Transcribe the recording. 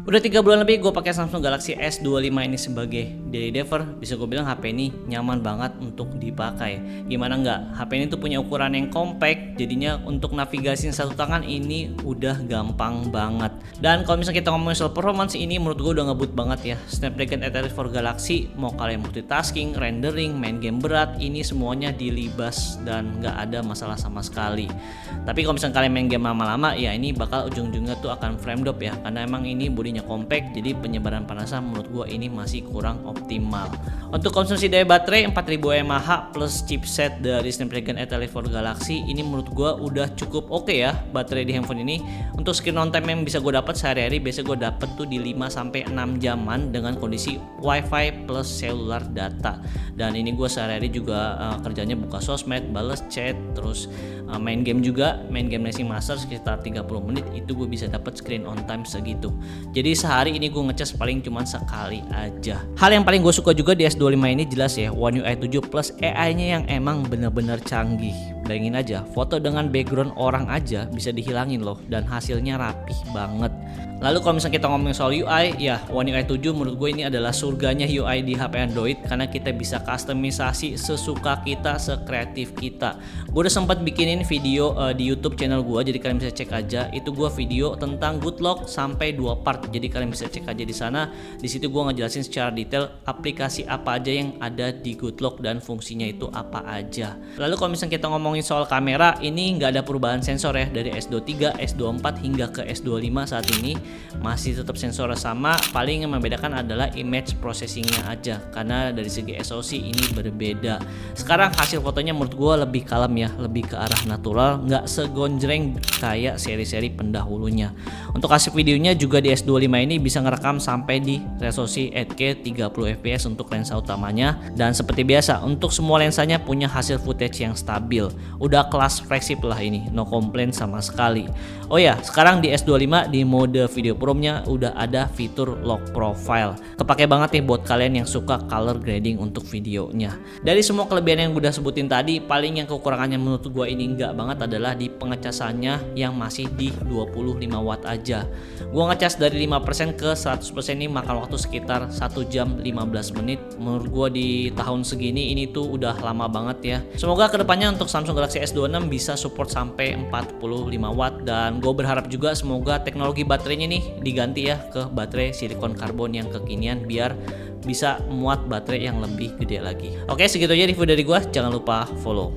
Udah 3 bulan lebih gue pakai Samsung Galaxy S25 ini sebagai daily driver. Bisa gue bilang HP ini nyaman banget untuk dipakai. Gimana nggak? HP ini tuh punya ukuran yang compact, jadinya untuk navigasi satu tangan ini udah gampang banget. Dan kalau misalnya kita ngomongin soal performance, ini menurut gue udah ngebut banget ya. Snapdragon 834 Galaxy, mau kalian multitasking, rendering, main game berat, ini semuanya dilibas dan nggak ada masalah sama sekali. Tapi kalau misalnya kalian main game lama-lama, ya ini bakal ujung-ujungnya tuh akan frame drop ya, karena emang ini bodinya compact, jadi penyebaran panasnya menurut gua ini masih kurang optimal. Untuk konsumsi daya baterai 4000 mAh plus chipset dari Snapdragon 834 Galaxy, ini menurut gua udah cukup oke ya baterai di handphone ini. Untuk screen on time yang bisa gue dapat sehari-hari, biasa gue dapat tuh di 5-6 jaman dengan kondisi WiFi plus cellular data. Dan ini gue sehari-hari juga kerjanya buka sosmed, bales chat, terus main game juga, main game Racing Master sekitar 30 menit itu gue bisa dapat screen on time segitu. Jadi sehari ini gue ngecas paling cuma sekali aja. Hal yang paling gue suka juga di S25 ini jelas ya, One UI 7 plus AI-nya yang emang bener-bener canggih. Bayangin aja, foto dengan background orang aja bisa dihilangin loh, dan hasilnya rapih banget. Lalu kalau misalnya kita ngomongin soal UI, ya One UI 7 menurut gue ini adalah surganya UI di HP Android, karena kita bisa customisasi sesuka kita, sekreatif kita. Gue udah sempat bikinin video di YouTube channel gue, jadi kalian bisa cek aja. Itu gue video tentang Good Lock sampai 2 part, jadi kalian bisa cek aja di sana. Di situ gue ngejelasin secara detail aplikasi apa aja yang ada di Good Lock dan fungsinya itu apa aja. Lalu kalau misalnya kita ngomongin soal kamera, ini nggak ada perubahan sensor ya, dari S23, S24 hingga ke S25 saat ini masih tetap sensornya sama. Paling yang membedakan adalah image processingnya aja, karena dari segi SoC ini berbeda. Sekarang hasil fotonya menurut gue lebih kalem ya, lebih ke arah natural, nggak segonjreng kayak seri-seri pendahulunya. Untuk hasil videonya juga di S25 ini bisa ngerekam sampai di resolusi 8K 30 fps untuk lensa utamanya, dan seperti biasa untuk semua lensanya punya hasil footage yang stabil. Udah kelas flagship lah ini, no complaint sama sekali. Oh ya, sekarang di S25 di mode video Pro-nya udah ada fitur lock profile. Kepake banget nih buat kalian yang suka color grading untuk videonya. Dari semua kelebihan yang gue udah sebutin tadi, paling yang kekurangannya menurut gue ini enggak banget adalah di pengecasannya yang masih di 25 watt aja. Gue ngecas dari 5% ke 100% ini makan waktu sekitar 1 jam 15 menit. Menurut gue di tahun segini ini tuh udah lama banget ya. Semoga kedepannya untuk Samsung Galaxy S26 bisa support sampai 45 watt, dan gue berharap juga semoga teknologi baterainya nih diganti ya ke baterai silikon karbon yang kekinian, biar bisa muat baterai yang lebih gede lagi. Oke, segitu aja review dari gua. Jangan lupa follow.